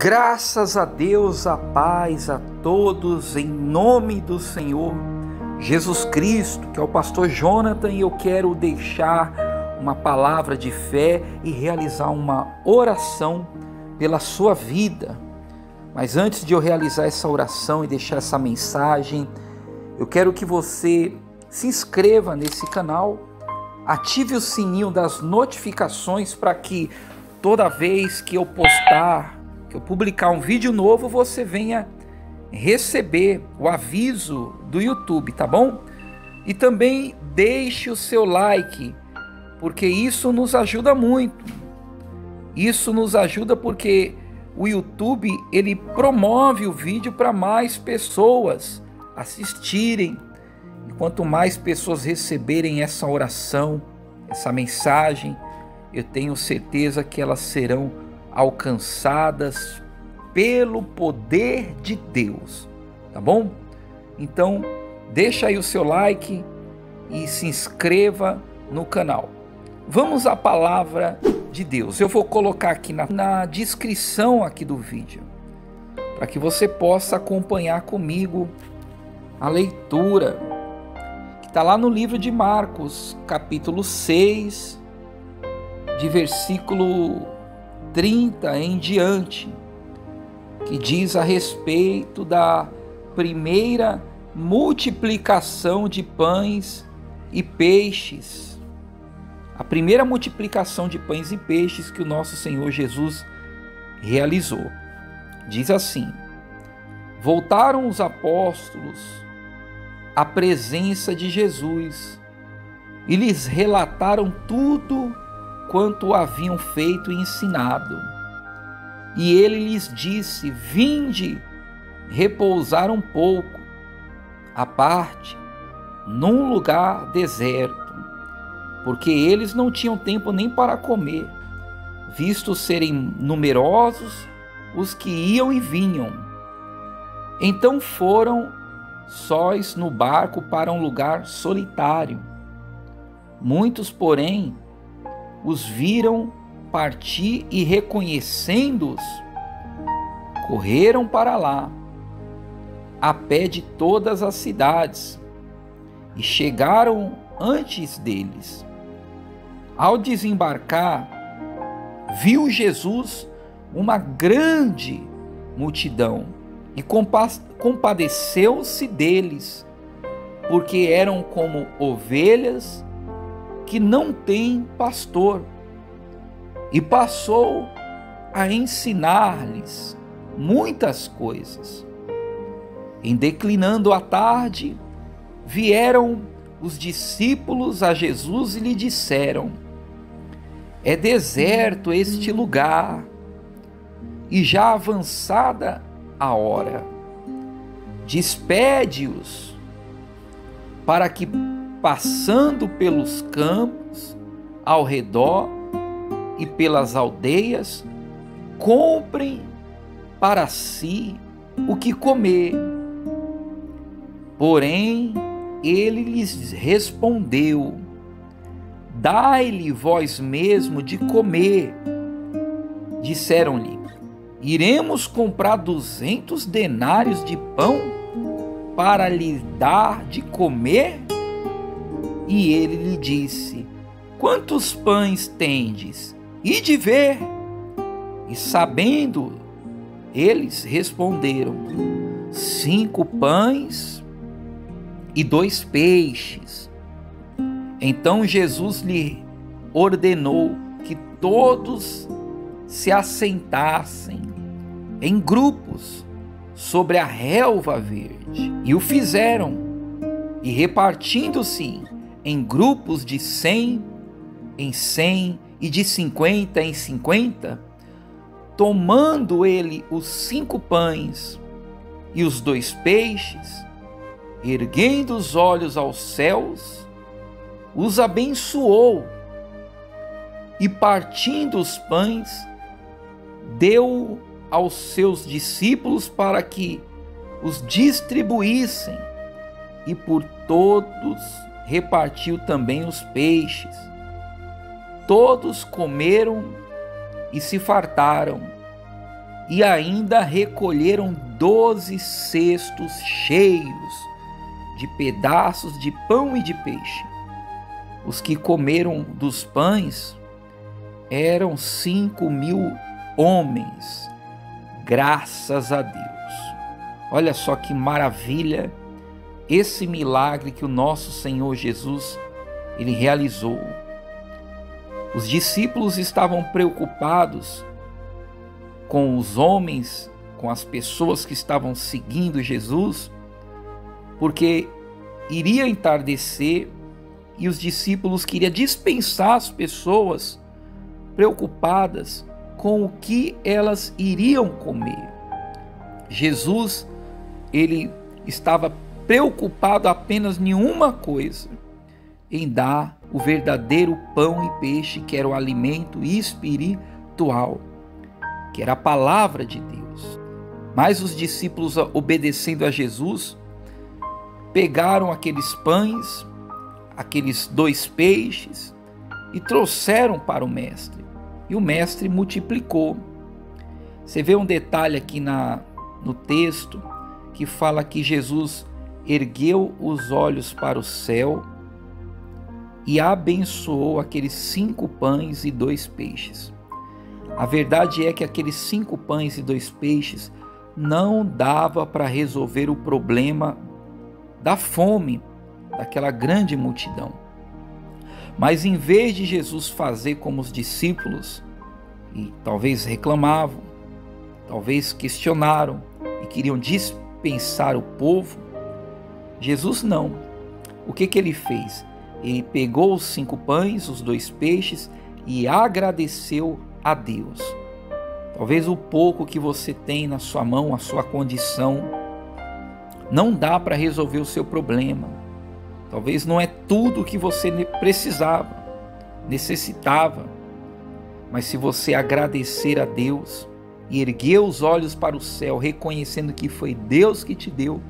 Graças a Deus, a paz a todos, em nome do Senhor Jesus Cristo, que é o pastor Jonathan, e eu quero deixar uma palavra de fé e realizar uma oração pela sua vida. Mas antes de eu realizar essa oração e deixar essa mensagem, eu quero que você se inscreva nesse canal, ative o sininho das notificações para que toda vez que eu publicar um vídeo novo, você venha receber o aviso do YouTube, tá bom? E também deixe o seu like, porque isso nos ajuda muito. Isso nos ajuda porque o YouTube, ele promove o vídeo para mais pessoas assistirem. E quanto mais pessoas receberem essa oração, essa mensagem, eu tenho certeza que elas serão alcançadas pelo poder de Deus, tá bom? Então, deixa aí o seu like e se inscreva no canal. Vamos à palavra de Deus. Eu vou colocar aqui na descrição aqui do vídeo, para que você possa acompanhar comigo a leitura, que está lá no livro de Marcos, capítulo 6, de versículo 30 em diante, que diz a respeito da primeira multiplicação de pães e peixes. A primeira multiplicação de pães e peixes que o nosso Senhor Jesus realizou. Diz assim: voltaram os apóstolos à presença de Jesus e lhes relataram tudo quanto haviam feito e ensinado. E ele lhes disse: vinde repousar um pouco à parte, num lugar deserto, porque eles não tinham tempo nem para comer, visto serem numerosos os que iam e vinham. Então foram sós no barco para um lugar solitário. Muitos, porém, os viram partir e, reconhecendo-os, correram para lá, a pé de todas as cidades, e chegaram antes deles. Ao desembarcar, viu Jesus uma grande multidão e compadeceu-se deles, porque eram como ovelhas que não têm pastor, e passou a ensinar-lhes muitas coisas. Em declinando a tarde, vieram os discípulos a Jesus e lhe disseram: é deserto este lugar, e já avançada a hora. Despede-os, para que, passando pelos campos ao redor e pelas aldeias, comprem para si o que comer. Porém, ele lhes respondeu: dai-lhe vós mesmo de comer. Disseram-lhe: iremos comprar 200 denários de pão para lhe dar de comer? E ele lhe disse: quantos pães tendes? Ide ver. E sabendo, eles responderam: 5 pães e 2 peixes. Então Jesus lhe ordenou que todos se assentassem em grupos sobre a relva verde. E o fizeram, e repartindo-se em grupos de 100 em 100 e de 50 em 50, tomando ele os 5 pães e os 2 peixes, erguendo os olhos aos céus, os abençoou, e partindo os pães, deu aos seus discípulos para que os distribuíssem, e por todos repartiu também os peixes. Todos comeram e se fartaram, e ainda recolheram 12 cestos cheios de pedaços de pão e de peixe. Os que comeram dos pães eram 5.000 homens, graças a Deus. Olha só que maravilha esse milagre que o nosso Senhor Jesus, ele realizou. Os discípulos estavam preocupados com os homens, com as pessoas que estavam seguindo Jesus, porque iria entardecer e os discípulos queriam dispensar as pessoas preocupadas com o que elas iriam comer. Jesus, ele estava preocupado apenas em uma coisa, em dar o verdadeiro pão e peixe, que era o alimento espiritual, que era a palavra de Deus. Mas os discípulos, obedecendo a Jesus, pegaram aqueles pães, aqueles 2 peixes e trouxeram para o mestre. E o mestre multiplicou. Você vê um detalhe aqui no texto que fala que Jesus ergueu os olhos para o céu e abençoou aqueles 5 pães e 2 peixes. A verdade é que aqueles 5 pães e 2 peixes não dava para resolver o problema da fome daquela grande multidão. Mas em vez de Jesus fazer como os discípulos, e talvez reclamavam, talvez questionaram e queriam dispensar o povo, Jesus não. O que ele fez? Ele pegou os 5 pães, os 2 peixes e agradeceu a Deus. Talvez o pouco que você tem na sua mão, a sua condição, não dá para resolver o seu problema. Talvez não é tudo o que você precisava, necessitava. Mas se você agradecer a Deus e erguer os olhos para o céu, reconhecendo que foi Deus que te deu,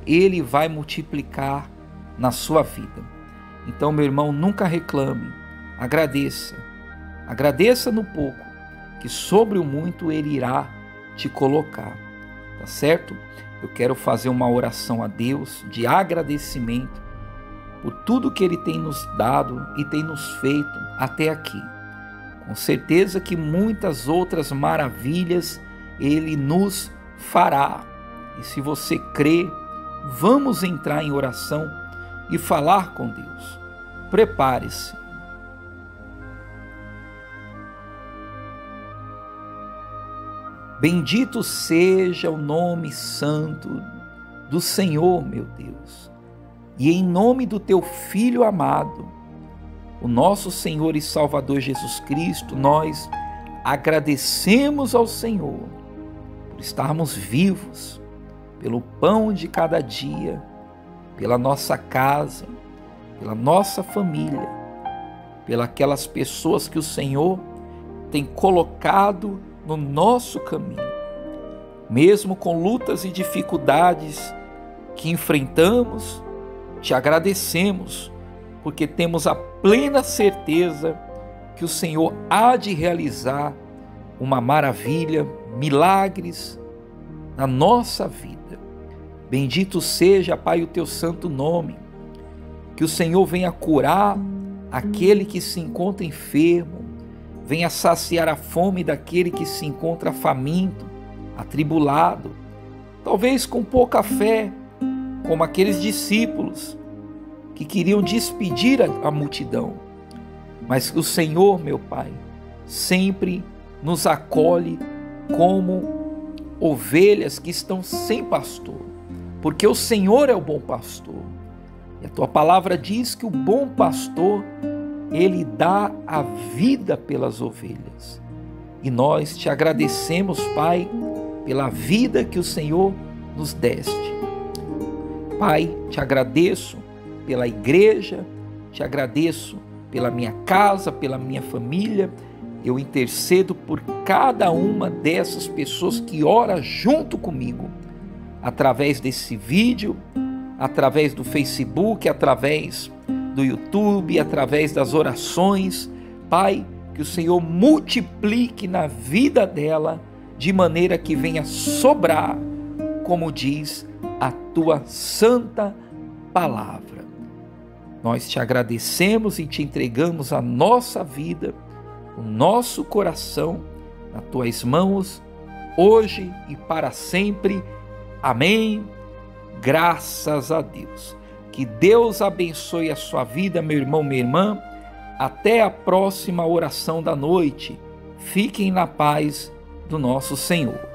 Ele vai multiplicar na sua vida. Então, meu irmão, nunca reclame, agradeça. Agradeça no pouco, que sobre o muito Ele irá te colocar, tá certo? Eu quero fazer uma oração a Deus de agradecimento por tudo que Ele tem nos dado e tem nos feito até aqui. Com certeza que muitas outras maravilhas Ele nos fará. E se você crê, vamos entrar em oração e falar com Deus. Prepare-se. Bendito seja o nome santo do Senhor, meu Deus. E em nome do teu Filho amado, o nosso Senhor e Salvador Jesus Cristo, nós agradecemos ao Senhor por estarmos vivos, pelo pão de cada dia, pela nossa casa, pela nossa família, pelas aquelas pessoas que o Senhor tem colocado no nosso caminho. Mesmo com lutas e dificuldades que enfrentamos, te agradecemos, porque temos a plena certeza que o Senhor há de realizar uma maravilha, milagres na nossa vida. Bendito seja, Pai, o teu santo nome. Que o Senhor venha curar aquele que se encontra enfermo, venha saciar a fome daquele que se encontra faminto, atribulado, talvez com pouca fé, como aqueles discípulos que queriam despedir a multidão. Mas o Senhor, meu Pai, sempre nos acolhe como ovelhas que estão sem pastor, porque o Senhor é o bom pastor. E a tua palavra diz que o bom pastor, ele dá a vida pelas ovelhas. E nós te agradecemos, Pai, pela vida que o Senhor nos deste. Pai, te agradeço pela igreja, te agradeço pela minha casa, pela minha família. Eu intercedo por cada uma dessas pessoas que ora junto comigo, através desse vídeo, através do Facebook, através do YouTube, através das orações. Pai, que o Senhor multiplique na vida dela de maneira que venha sobrar, como diz a tua santa palavra. Nós te agradecemos e te entregamos a nossa vida, o nosso coração, nas tuas mãos, hoje e para sempre. Amém. Graças a Deus. Que Deus abençoe a sua vida, meu irmão, minha irmã. Até a próxima oração da noite. Fiquem na paz do nosso Senhor.